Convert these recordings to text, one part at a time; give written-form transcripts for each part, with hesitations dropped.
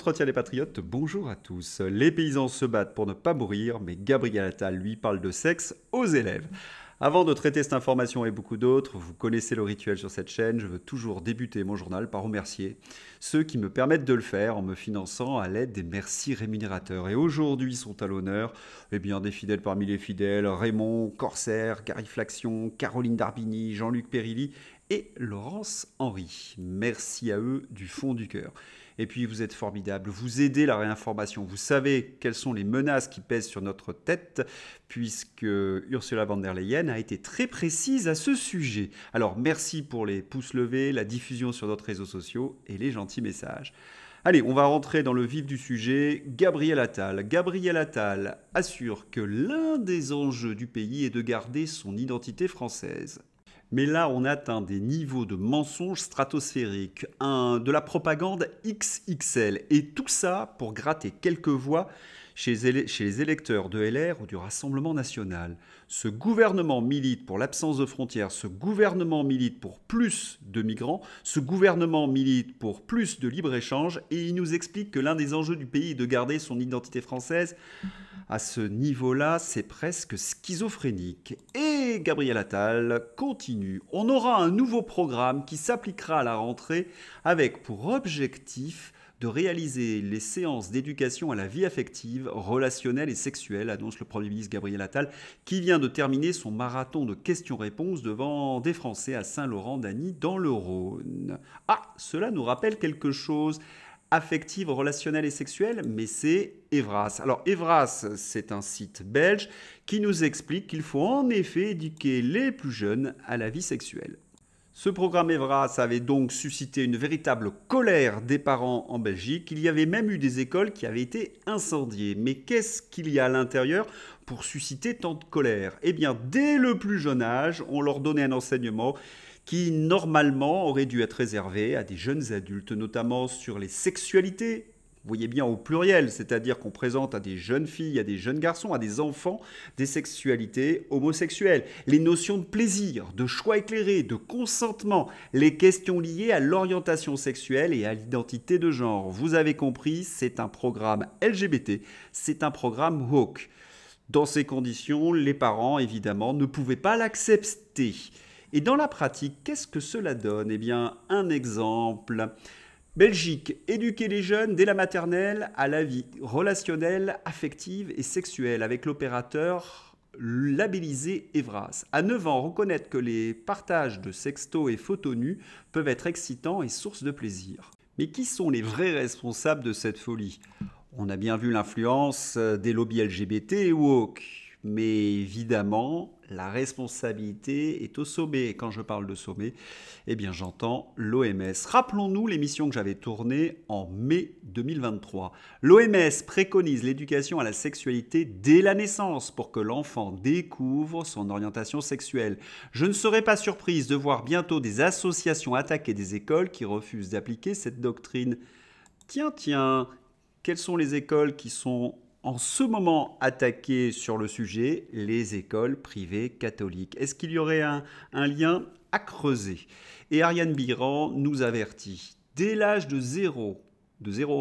Entretien des Patriotes, bonjour à tous. Les paysans se battent pour ne pas mourir, mais Gabriel Attal, lui, parle de sexe aux élèves. Avant de traiter cette information et beaucoup d'autres, vous connaissez le rituel sur cette chaîne, je veux toujours débuter mon journal par remercier ceux qui me permettent de le faire en me finançant à l'aide des merci rémunérateurs. Et aujourd'hui sont à l'honneur des fidèles parmi les fidèles, Raymond, Corsaire, Gary Flaxion, Caroline Darbini, Jean-Luc Périlly et Laurence Henry. Merci à eux du fond du cœur. Et puis vous êtes formidables, vous aidez la réinformation, vous savez quelles sont les menaces qui pèsent sur notre tête, puisque Ursula von der Leyen a été très précise à ce sujet. Alors merci pour les pouces levés, la diffusion sur notre réseaux sociaux et les gentils messages. Allez, on va rentrer dans le vif du sujet. Gabriel Attal. Gabriel Attal assure que l'un des enjeux du pays est de garder son identité française. Mais là, on atteint des niveaux de mensonges stratosphériques, de la propagande XXL. Et tout ça pour gratter quelques voix chez les électeurs de LR ou du Rassemblement national. Ce gouvernement milite pour l'absence de frontières, ce gouvernement milite pour plus de migrants, ce gouvernement milite pour plus de libre-échange et il nous explique que l'un des enjeux du pays est de garder son identité française. À ce niveau-là, c'est presque schizophrénique. Et Gabriel Attal continue. On aura un nouveau programme qui s'appliquera à la rentrée avec pour objectif de réaliser les séances d'éducation à la vie affective, relationnelle et sexuelle, annonce le Premier ministre Gabriel Attal, qui vient de terminer son marathon de questions-réponses devant des Français à Saint-Laurent-d'Agny dans le Rhône. Ah, cela nous rappelle quelque chose. Affective, relationnelle et sexuelle, mais c'est Evras. Alors Evras, c'est un site belge qui nous explique qu'il faut en effet éduquer les plus jeunes à la vie sexuelle. Ce programme Evras avait donc suscité une véritable colère des parents en Belgique. Il y avait même eu des écoles qui avaient été incendiées. Mais qu'est-ce qu'il y a à l'intérieur pour susciter tant de colère ? Eh bien, dès le plus jeune âge, on leur donnait un enseignement qui normalement aurait dû être réservé à des jeunes adultes, notamment sur les sexualités. Vous voyez bien au pluriel, c'est-à-dire qu'on présente à des jeunes filles, à des jeunes garçons, à des enfants, des sexualités homosexuelles, les notions de plaisir, de choix éclairé, de consentement, les questions liées à l'orientation sexuelle et à l'identité de genre. Vous avez compris, c'est un programme LGBT, c'est un programme woke. Dans ces conditions, les parents, évidemment, ne pouvaient pas l'accepter. Et dans la pratique, qu'est-ce que cela donne ? Eh bien, un exemple. Belgique, éduquer les jeunes dès la maternelle à la vie relationnelle, affective et sexuelle avec l'opérateur labellisé Evras. À 9 ans, reconnaître que les partages de sextos et photos nues peuvent être excitants et source de plaisir. Mais qui sont les vrais responsables de cette folie ? On a bien vu l'influence des lobbies LGBT et woke. Mais évidemment, la responsabilité est au sommet. Et quand je parle de sommet, eh bien j'entends l'OMS. Rappelons-nous l'émission que j'avais tournée en mai 2023. L'OMS préconise l'éducation à la sexualité dès la naissance pour que l'enfant découvre son orientation sexuelle. Je ne serais pas surprise de voir bientôt des associations attaquer des écoles qui refusent d'appliquer cette doctrine. Tiens, quelles sont les écoles qui sont en ce moment attaquées sur le sujet? Les écoles privées catholiques. Est-ce qu'il y aurait un lien à creuser? Et Ariane Biran nous avertit. Dès l'âge de 0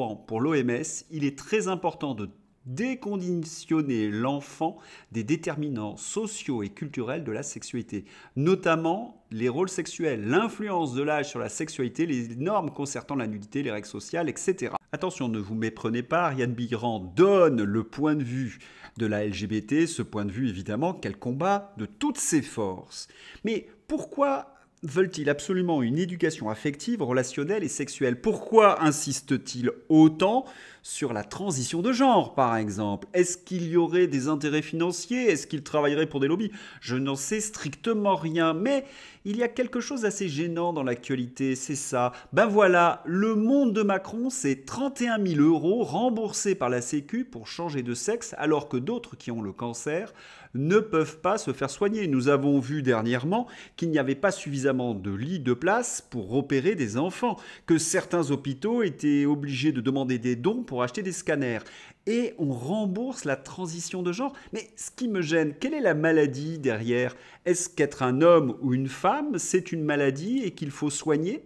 ans pour l'OMS, il est très important de déconditionner l'enfant des déterminants sociaux et culturels de la sexualité, notamment les rôles sexuels, l'influence de l'âge sur la sexualité, les normes concernant la nudité, les règles sociales, etc. Attention, ne vous méprenez pas, Ariane Biran donne le point de vue de la LGBT, ce point de vue évidemment qu'elle combat de toutes ses forces. Mais pourquoi veulent-ils absolument une éducation affective, relationnelle et sexuelle? Pourquoi insistent-ils autant sur la transition de genre, par exemple? Est-ce qu'il y aurait des intérêts financiers? Est-ce qu'ils travailleraient pour des lobbies? Je n'en sais strictement rien, mais il y a quelque chose d'assez gênant dans l'actualité, c'est ça. Ben voilà, le monde de Macron, c'est 31 000 € remboursés par la Sécu pour changer de sexe, alors que d'autres qui ont le cancer ne peuvent pas se faire soigner. Nous avons vu dernièrement qu'il n'y avait pas suffisamment de lits de place pour opérer des enfants, que certains hôpitaux étaient obligés de demander des dons pour acheter des scanners. Et on rembourse la transition de genre. Mais ce qui me gêne, quelle est la maladie derrière? Est-ce qu'être un homme ou une femme, c'est une maladie et qu'il faut soigner?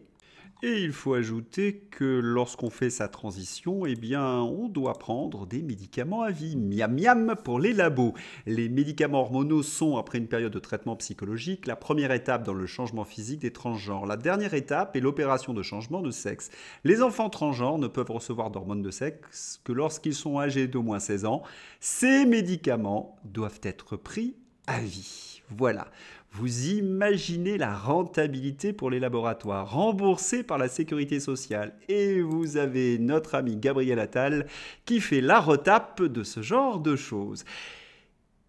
Et il faut ajouter que lorsqu'on fait sa transition, eh bien, on doit prendre des médicaments à vie. Miam miam pour les labos. Les médicaments hormonaux sont, après une période de traitement psychologique, la première étape dans le changement physique des transgenres. La dernière étape est l'opération de changement de sexe. Les enfants transgenres ne peuvent recevoir d'hormones de sexe que lorsqu'ils sont âgés d'au moins 16 ans. Ces médicaments doivent être pris à vie. Voilà. Vous imaginez la rentabilité pour les laboratoires, remboursés par la sécurité sociale. Et vous avez notre ami Gabriel Attal qui fait la retape de ce genre de choses.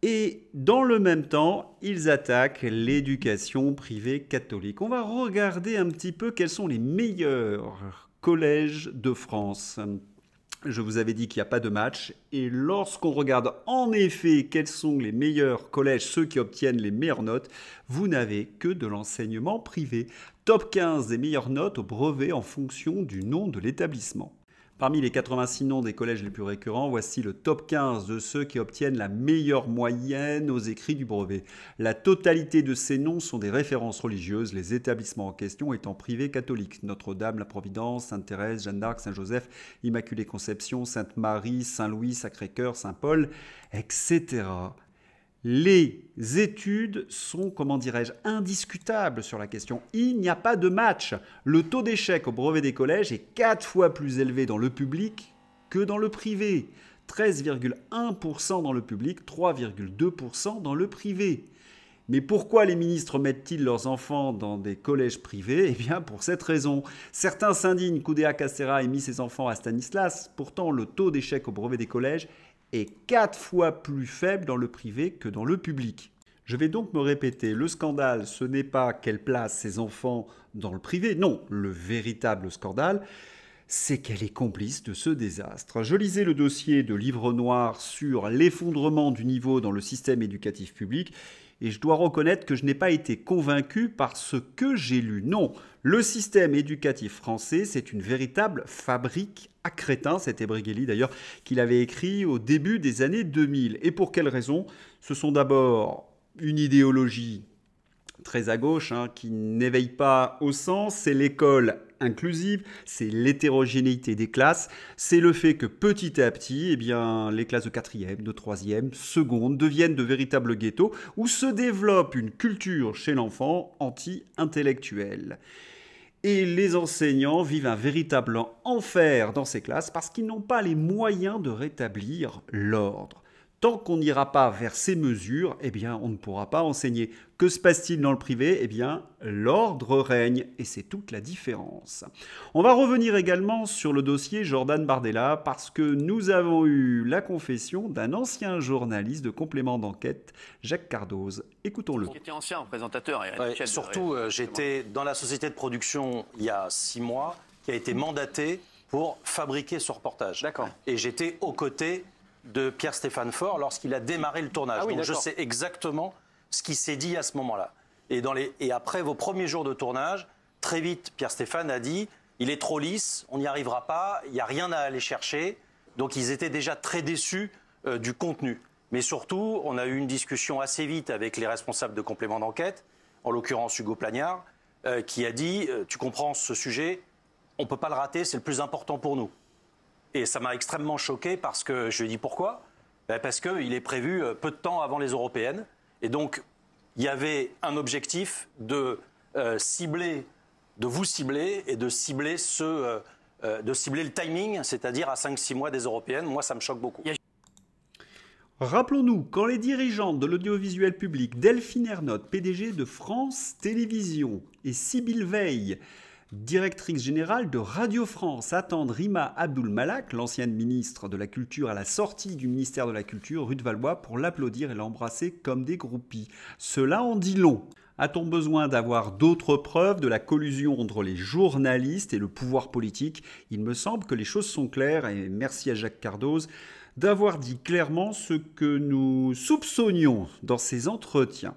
Et dans le même temps, ils attaquent l'éducation privée catholique. On va regarder un petit peu quels sont les meilleurs collèges de France. Je vous avais dit qu'il n'y a pas de match. Et lorsqu'on regarde en effet quels sont les meilleurs collèges, ceux qui obtiennent les meilleures notes, vous n'avez que de l'enseignement privé. Top 15 des meilleures notes au brevet en fonction du nom de l'établissement. Parmi les 86 noms des collèges les plus récurrents, voici le top 15 de ceux qui obtiennent la meilleure moyenne aux écrits du brevet. La totalité de ces noms sont des références religieuses, les établissements en question étant privés catholiques. Notre-Dame, la Providence, Sainte-Thérèse, Jeanne d'Arc, Saint-Joseph, Immaculée Conception, Sainte-Marie, Saint-Louis, Sacré-Cœur, Saint-Paul, etc. Les études sont, comment dirais-je, indiscutables sur la question. Il n'y a pas de match. Le taux d'échec au brevet des collèges est 4 fois plus élevé dans le public que dans le privé. 13,1% dans le public, 3,2% dans le privé. Mais pourquoi les ministres mettent-ils leurs enfants dans des collèges privés? Eh bien, pour cette raison. Certains s'indignent qu'Oudéa Castéra ait mis ses enfants à Stanislas. Pourtant, le taux d'échec au brevet des collèges est 4 fois plus faible dans le privé que dans le public. Je vais donc me répéter, le scandale, ce n'est pas qu'elle place ses enfants dans le privé, non, le véritable scandale, c'est qu'elle est complice de ce désastre. Je lisais le dossier de Livre Noir sur l'effondrement du niveau dans le système éducatif public et je dois reconnaître que je n'ai pas été convaincu par ce que j'ai lu. Non, le système éducatif français, c'est une véritable fabrique à crétins. C'était Brigelli d'ailleurs qui l'avait écrit au début des années 2000. Et pour quelles raisons? Ce sont d'abord une idéologie très à gauche, qui n'éveille pas au sens, c'est l'école inclusive, c'est l'hétérogénéité des classes, c'est le fait que petit à petit, eh bien, les classes de 4e, de 3e, seconde deviennent de véritables ghettos où se développe une culture chez l'enfant anti-intellectuelle. Et les enseignants vivent un véritable enfer dans ces classes parce qu'ils n'ont pas les moyens de rétablir l'ordre. Tant qu'on n'ira pas vers ces mesures, eh bien, on ne pourra pas enseigner. Que se passe-t-il dans le privé? Eh bien, l'ordre règne, et c'est toute la différence. On va revenir également sur le dossier Jordan Bardella, parce que nous avons eu la confession d'un ancien journaliste de complément d'enquête, Jacques Cardoz. Écoutons-le. Qui était ancien présentateur. Surtout, j'étais dans la société de production il y a 6 mois, qui a été mandatée pour fabriquer ce reportage. D'accord. Et j'étais aux côtés de Pierre-Stéphane Faure lorsqu'il a démarré le tournage. Ah oui, donc je sais exactement ce qui s'est dit à ce moment-là. Et après vos premiers jours de tournage, très vite, Pierre-Stéphane a dit « il est trop lisse, on n'y arrivera pas, il n'y a rien à aller chercher ». Donc ils étaient déjà très déçus du contenu. Mais surtout, on a eu une discussion assez vite avec les responsables de complément d'enquête, en l'occurrence Hugo Plagnard, qui a dit « tu comprends ce sujet, on ne peut pas le rater, c'est le plus important pour nous ». Et ça m'a extrêmement choqué parce que je lui ai dit pourquoi? Parce qu'il est prévu peu de temps avant les européennes. Et donc, il y avait un objectif de vous cibler et de cibler le timing, c'est-à-dire à 5-6 mois des européennes. Moi, ça me choque beaucoup. Rappelons-nous, quand les dirigeantes de l'audiovisuel public, Delphine Ernotte, PDG de France Télévisions, et Sybille Veil, directrice générale de Radio France, attendent Rima Abdul Malak, l'ancienne ministre de la Culture, à la sortie du ministère de la Culture, rue de Valois, pour l'applaudir et l'embrasser comme des groupies. Cela en dit long. A-t-on besoin d'avoir d'autres preuves de la collusion entre les journalistes et le pouvoir politique? Il me semble que les choses sont claires, et merci à Jacques Cardoz d'avoir dit clairement ce que nous soupçonnions dans ces entretiens.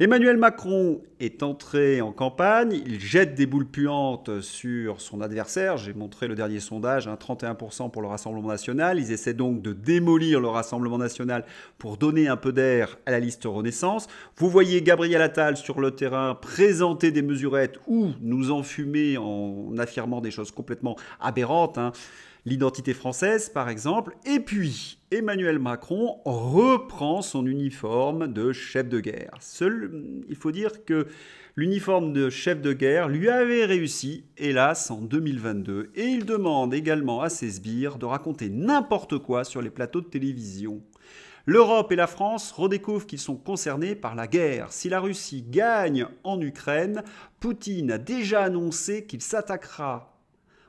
Emmanuel Macron est entré en campagne, il jette des boules puantes sur son adversaire, j'ai montré le dernier sondage, 31% pour le Rassemblement national, ils essaient donc de démolir le Rassemblement national pour donner un peu d'air à la liste Renaissance. Vous voyez Gabriel Attal sur le terrain présenter des mesurettes ou nous enfumer en affirmant des choses complètement aberrantes, l'identité française par exemple, et puis Emmanuel Macron reprend son uniforme de chef de guerre. Il faut dire que l'uniforme de chef de guerre lui avait réussi, hélas, en 2022, et il demande également à ses sbires de raconter n'importe quoi sur les plateaux de télévision. L'Europe et la France redécouvrent qu'ils sont concernés par la guerre. Si la Russie gagne en Ukraine, Poutine a déjà annoncé qu'il s'attaquera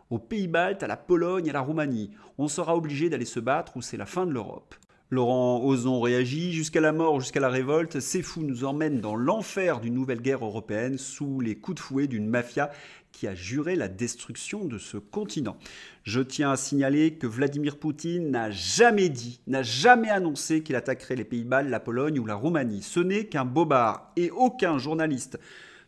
aux Pays-Baltes, à la Pologne, à la Roumanie. On sera obligé d'aller se battre ou c'est la fin de l'Europe. Laurent Ozon réagit, jusqu'à la mort, jusqu'à la révolte, ces fous nous emmènent dans l'enfer d'une nouvelle guerre européenne sous les coups de fouet d'une mafia qui a juré la destruction de ce continent. Je tiens à signaler que Vladimir Poutine n'a jamais dit, n'a jamais annoncé qu'il attaquerait les Pays-Baltes, la Pologne ou la Roumanie. Ce n'est qu'un bobard et aucun journaliste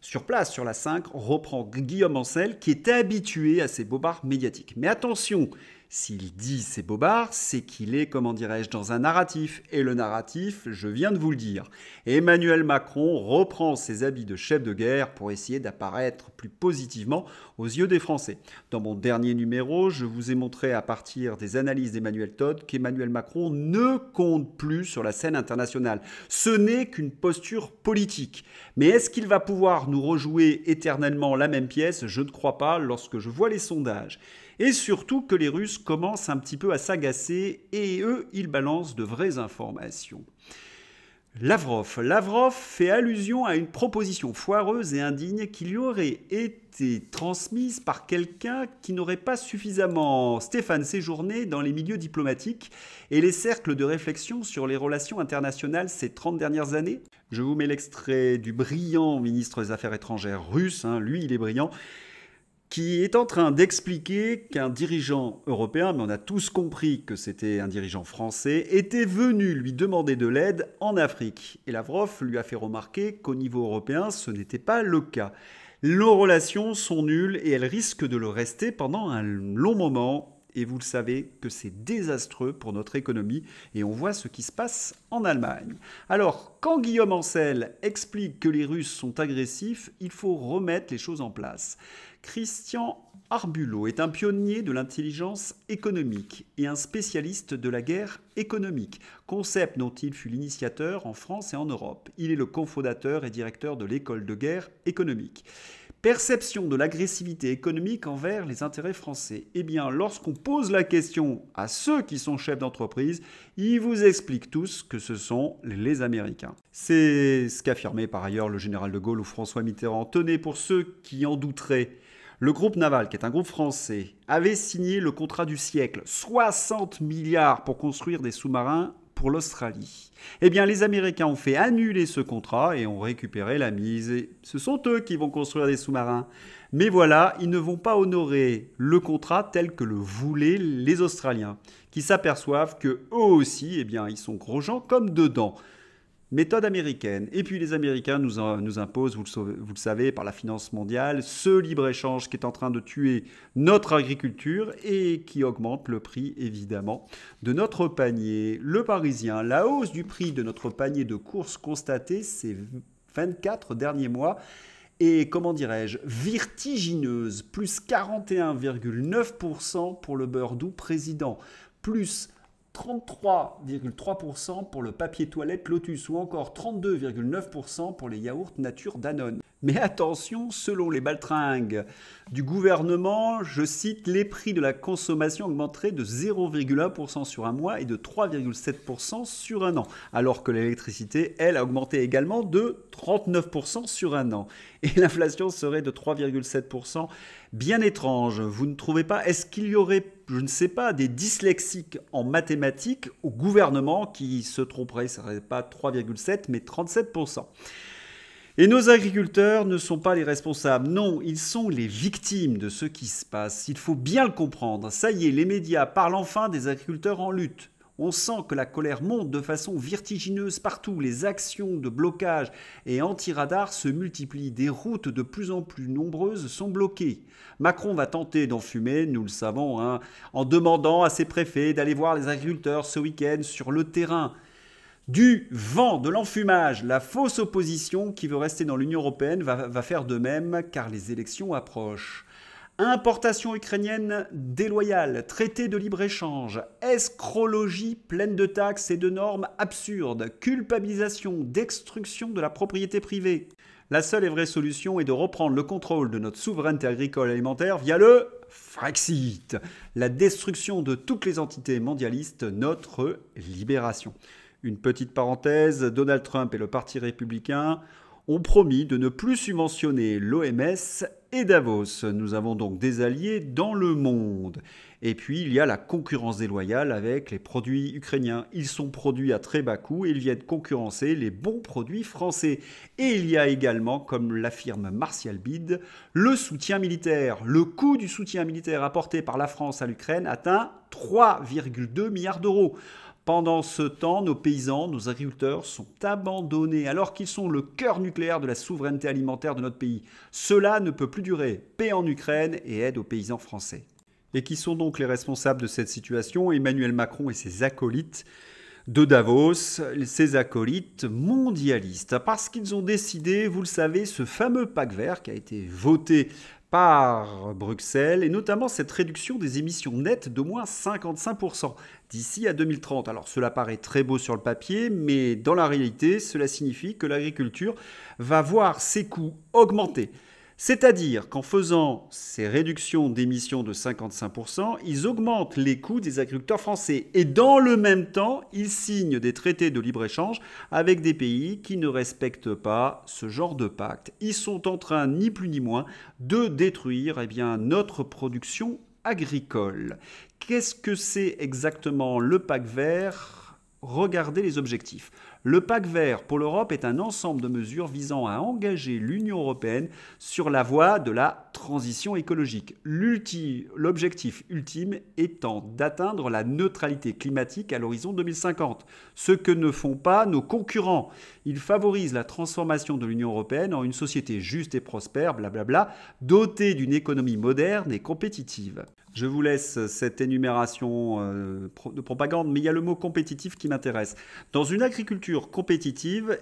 sur place, sur la 5, reprend Guillaume Ancel, qui est habitué à ces bobards médiatiques. Mais attention, s'il dit ces bobards, c'est qu'il est, comment dirais-je, dans un narratif. Et le narratif, je viens de vous le dire. Emmanuel Macron reprend ses habits de chef de guerre pour essayer d'apparaître plus positivement aux yeux des Français. Dans mon dernier numéro, je vous ai montré à partir des analyses d'Emmanuel Todd qu'Emmanuel Macron ne compte plus sur la scène internationale. Ce n'est qu'une posture politique. Mais est-ce qu'il va pouvoir nous rejouer éternellement la même pièce? Je ne crois pas lorsque je vois les sondages. Et surtout que les Russes commencent un petit peu à s'agacer et eux, ils balancent de vraies informations. Lavrov fait allusion à une proposition foireuse et indigne qui lui aurait été transmise par quelqu'un qui n'aurait pas suffisamment, Stéphane, séjourné dans les milieux diplomatiques et les cercles de réflexion sur les relations internationales ces 30 dernières années. Je vous mets l'extrait du brillant ministre des Affaires étrangères russe, lui il est brillant, qui est en train d'expliquer qu'un dirigeant européen, mais on a tous compris que c'était un dirigeant français, était venu lui demander de l'aide en Afrique. Et Lavrov lui a fait remarquer qu'au niveau européen, ce n'était pas le cas. Nos relations sont nulles et elles risquent de le rester pendant un long moment. Et vous le savez que c'est désastreux pour notre économie et on voit ce qui se passe en Allemagne. Alors, quand Guillaume Ancel explique que les Russes sont agressifs, il faut remettre les choses en place. Christian Arbulot est un pionnier de l'intelligence économique et un spécialiste de la guerre économique, concept dont il fut l'initiateur en France et en Europe. Il est le cofondateur et directeur de l'école de guerre économique. Perception de l'agressivité économique envers les intérêts français. Eh bien, lorsqu'on pose la question à ceux qui sont chefs d'entreprise, ils vous expliquent tous que ce sont les Américains. C'est ce qu'affirmait par ailleurs le général de Gaulle ou François Mitterrand. Tenez, pour ceux qui en douteraient, le groupe Naval, qui est un groupe français, avait signé le contrat du siècle, 60 milliards pour construire des sous-marins pour l'Australie. Eh bien, les Américains ont fait annuler ce contrat et ont récupéré la mise. Et ce sont eux qui vont construire des sous-marins. Mais voilà, ils ne vont pas honorer le contrat tel que le voulaient les Australiens, qui s'aperçoivent qu'eux aussi, eh bien, ils sont gros gens comme dedans. Méthode américaine. Et puis les Américains nous imposent, vous le savez, par la finance mondiale, ce libre-échange qui est en train de tuer notre agriculture et qui augmente le prix, évidemment, de notre panier. Le Parisien, la hausse du prix de notre panier de courses constatée ces 24 derniers mois est, comment dirais-je, vertigineuse. Plus 41,9% pour le beurre doux président. Plus 33,3% pour le papier toilette Lotus ou encore 32,9% pour les yaourts nature Danone. Mais attention, selon les baltringues du gouvernement, je cite, les prix de la consommation augmenteraient de 0,1% sur un mois et de 3,7% sur un an, alors que l'électricité, elle, a augmenté également de 39% sur un an. Et l'inflation serait de 3,7%. Bien étrange, vous ne trouvez pas? Est-ce qu'il y aurait, je ne sais pas, des dyslexiques en mathématiques au gouvernement qui se tromperaient? Ce ne serait pas 3,7 mais 37%. Et nos agriculteurs ne sont pas les responsables, non, ils sont les victimes de ce qui se passe. Il faut bien le comprendre. Ça y est, les médias parlent enfin des agriculteurs en lutte. On sent que la colère monte de façon vertigineuse partout. Les actions de blocage et anti-radar se multiplient. Des routes de plus en plus nombreuses sont bloquées. Macron va tenter d'enfumer, nous le savons, en demandant à ses préfets d'aller voir les agriculteurs ce week-end sur le terrain. Du vent, de l'enfumage, la fausse opposition qui veut rester dans l'Union européenne va faire de même car les élections approchent. Importation ukrainienne déloyale, traité de libre-échange, escrologie pleine de taxes et de normes absurdes, culpabilisation, destruction de la propriété privée. La seule et vraie solution est de reprendre le contrôle de notre souveraineté agricole et alimentaire via le Frexit, la destruction de toutes les entités mondialistes, notre libération. Une petite parenthèse, Donald Trump et le Parti républicain ont promis de ne plus subventionner l'OMS et Davos. Nous avons donc des alliés dans le monde. Et puis, il y a la concurrence déloyale avec les produits ukrainiens. Ils sont produits à très bas coût et ils viennent concurrencer les bons produits français. Et il y a également, comme l'affirme Martial Bide, le soutien militaire. Le coût du soutien militaire apporté par la France à l'Ukraine atteint 3,2 milliards d'euros. Pendant ce temps, nos paysans, nos agriculteurs sont abandonnés alors qu'ils sont le cœur nucléaire de la souveraineté alimentaire de notre pays. Cela ne peut plus durer. Paix en Ukraine et aide aux paysans français. Et qui sont donc les responsables de cette situation? Emmanuel Macron et ses acolytes de Davos, ces acolytes mondialistes, parce qu'ils ont décidé, vous le savez, ce fameux pacte vert qui a été voté par Bruxelles, et notamment cette réduction des émissions nettes d'au moins 55% d'ici à 2030. Alors cela paraît très beau sur le papier, mais dans la réalité, cela signifie que l'agriculture va voir ses coûts augmenter. C'est-à-dire qu'en faisant ces réductions d'émissions de 55%, ils augmentent les coûts des agriculteurs français. Et dans le même temps, ils signent des traités de libre-échange avec des pays qui ne respectent pas ce genre de pacte. Ils sont en train, ni plus ni moins, de détruire notre production agricole. Qu'est-ce que c'est exactement le pacte vert? Regardez les objectifs. Le pacte vert pour l'Europe est un ensemble de mesures visant à engager l'Union européenne sur la voie de la transition écologique. L'objectif ultime étant d'atteindre la neutralité climatique à l'horizon 2050, ce que ne font pas nos concurrents. Ils favorisent la transformation de l'Union européenne en une société juste et prospère, blablabla, dotée d'une économie moderne et compétitive. Je vous laisse cette énumération de propagande, mais il y a le mot compétitif qui m'intéresse. Dans une agriculture compétitive,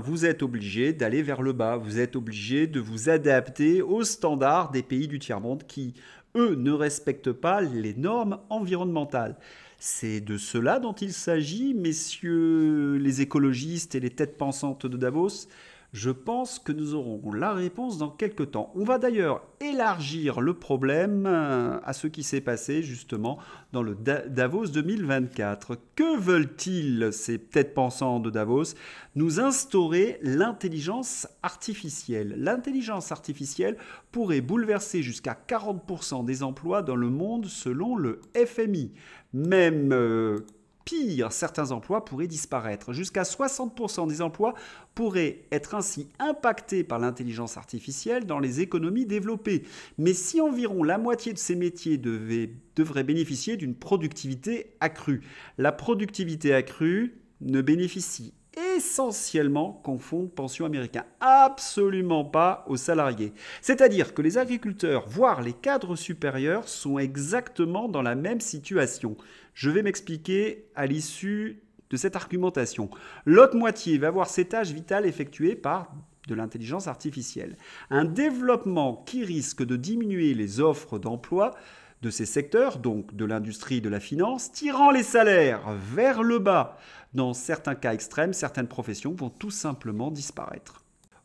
vous êtes obligé d'aller vers le bas. Vous êtes obligé de vous adapter aux standards des pays du tiers-monde qui, eux, ne respectent pas les normes environnementales. C'est de cela dont il s'agit, messieurs les écologistes et les têtes pensantes de Davos. Je pense que nous aurons la réponse dans quelques temps. On va d'ailleurs élargir le problème à ce qui s'est passé justement dans le Davos 2024. Que veulent-ils, ces têtes pensantes de Davos? Nous instaurer l'intelligence artificielle. L'intelligence artificielle pourrait bouleverser jusqu'à 40% des emplois dans le monde selon le FMI. Même pire, certains emplois pourraient disparaître. Jusqu'à 60% des emplois pourraient être ainsi impactés par l'intelligence artificielle dans les économies développées. Mais si environ la moitié de ces métiers devraient bénéficier d'une productivité accrue. La productivité accrue ne bénéficie essentiellement qu'au fonds de pension américain, absolument pas aux salariés. C'est-à-dire que les agriculteurs, voire les cadres supérieurs, sont exactement dans la même situation. Je vais m'expliquer à l'issue de cette argumentation. L'autre moitié va voir ses tâches vitales effectuées par de l'intelligence artificielle. Un développement qui risque de diminuer les offres d'emploi de ces secteurs, donc de l'industrie et de la finance, tirant les salaires vers le bas. Dans certains cas extrêmes, certaines professions vont tout simplement disparaître.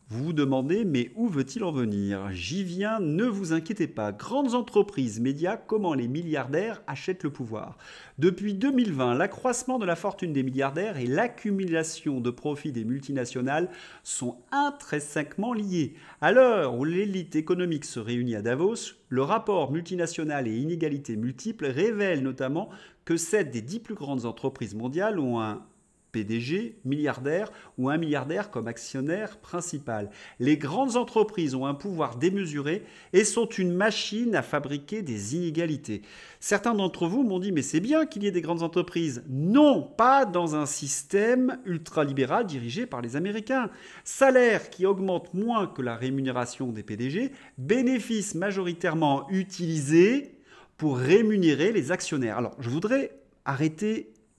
Vous vous demandez, mais où veut-il en venir? J'y viens, ne vous inquiétez pas. Grandes entreprises, médias, comment les milliardaires achètent le pouvoir. Depuis 2020, l'accroissement de la fortune des milliardaires et l'accumulation de profits des multinationales sont intrinsèquement liés. À l'heure où l'élite économique se réunit à Davos, le rapport multinational et inégalités multiples révèle notamment que 7 des 10 plus grandes entreprises mondiales ont un PDG, milliardaire ou un milliardaire comme actionnaire principal. Les grandes entreprises ont un pouvoir démesuré et sont une machine à fabriquer des inégalités. Certains d'entre vous m'ont dit « mais c'est bien qu'il y ait des grandes entreprises ». Non, pas dans un système ultralibéral dirigé par les Américains. Salaire qui augmente moins que la rémunération des PDG, bénéfices majoritairement utilisés pour rémunérer les actionnaires. Alors, je voudrais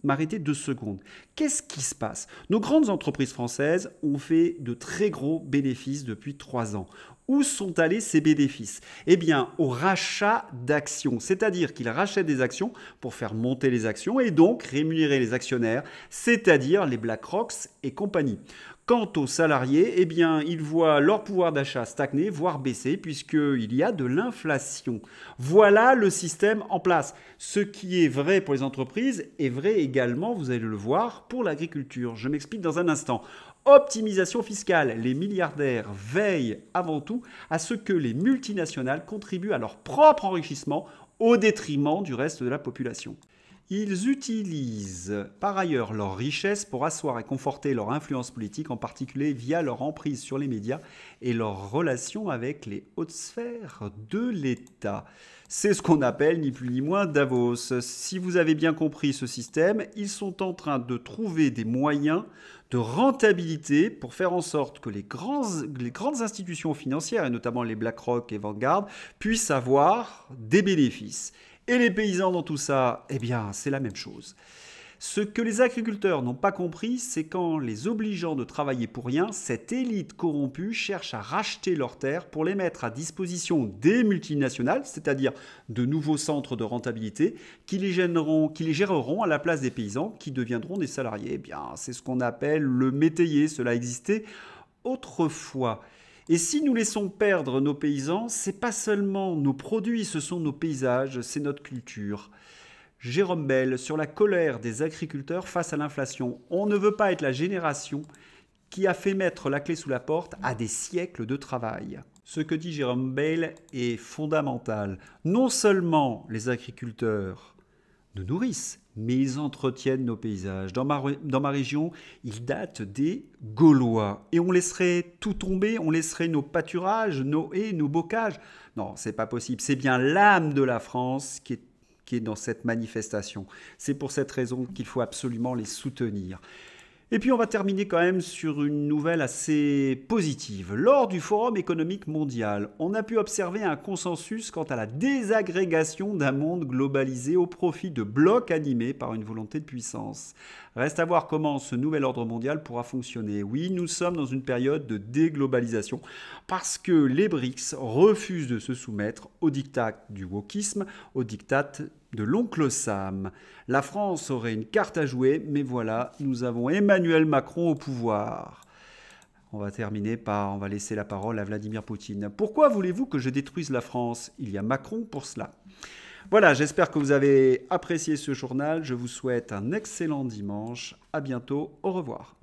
m'arrêter 2 secondes. Qu'est-ce qui se passe? Nos grandes entreprises françaises ont fait de très gros bénéfices depuis 3 ans. Où sont allés ces bénéfices? Eh bien, au rachat d'actions. C'est-à-dire qu'ils rachètent des actions pour faire monter les actions et donc rémunérer les actionnaires, c'est-à-dire les BlackRock et compagnie. Quant aux salariés, eh bien, ils voient leur pouvoir d'achat stagner, voire baisser, puisqu'il y a de l'inflation. Voilà le système en place. Ce qui est vrai pour les entreprises est vrai également, vous allez le voir, pour l'agriculture. Je m'explique dans un instant. Optimisation fiscale. Les milliardaires veillent avant tout à ce que les multinationales contribuent à leur propre enrichissement au détriment du reste de la population. Ils utilisent par ailleurs leur richesse pour asseoir et conforter leur influence politique, en particulier via leur emprise sur les médias et leurs relations avec les hautes sphères de l'État. C'est ce qu'on appelle ni plus ni moins Davos. Si vous avez bien compris ce système, ils sont en train de trouver des moyens de rentabilité pour faire en sorte que les grandes institutions financières, et notamment les BlackRock et Vanguard, puissent avoir des bénéfices. Et les paysans dans tout ça, eh bien, c'est la même chose. Ce que les agriculteurs n'ont pas compris, c'est qu'en les obligeant de travailler pour rien, cette élite corrompue cherche à racheter leurs terres pour les mettre à disposition des multinationales, c'est-à-dire de nouveaux centres de rentabilité, qui les géreront à la place des paysans, qui deviendront des salariés. Eh bien, c'est ce qu'on appelle le métayer. Cela existait autrefois. Et si nous laissons perdre nos paysans, c'est pas seulement nos produits, ce sont nos paysages, c'est notre culture. Jérôme Bel, sur la colère des agriculteurs face à l'inflation. On ne veut pas être la génération qui a fait mettre la clé sous la porte à des siècles de travail. Ce que dit Jérôme Bel est fondamental. Non seulement les agriculteurs nous nourrissent, mais ils entretiennent nos paysages. Dans ma région, ils datent des Gaulois. Et on laisserait tout tomber, on laisserait nos pâturages, nos haies, nos bocages. Non, c'est pas possible. C'est bien l'âme de la France qui est dans cette manifestation. C'est pour cette raison qu'il faut absolument les soutenir. Et puis on va terminer quand même sur une nouvelle assez positive. Lors du Forum économique mondial, on a pu observer un consensus quant à la désagrégation d'un monde globalisé au profit de blocs animés par une volonté de puissance. Reste à voir comment ce nouvel ordre mondial pourra fonctionner. Oui, nous sommes dans une période de déglobalisation parce que les BRICS refusent de se soumettre au diktat du wokisme, au diktat de l'oncle Sam. La France aurait une carte à jouer, mais voilà, nous avons Emmanuel Macron au pouvoir. On va laisser la parole à Vladimir Poutine. Pourquoi voulez-vous que je détruise la France? Il y a Macron pour cela. Voilà, j'espère que vous avez apprécié ce journal. Je vous souhaite un excellent dimanche. À bientôt. Au revoir.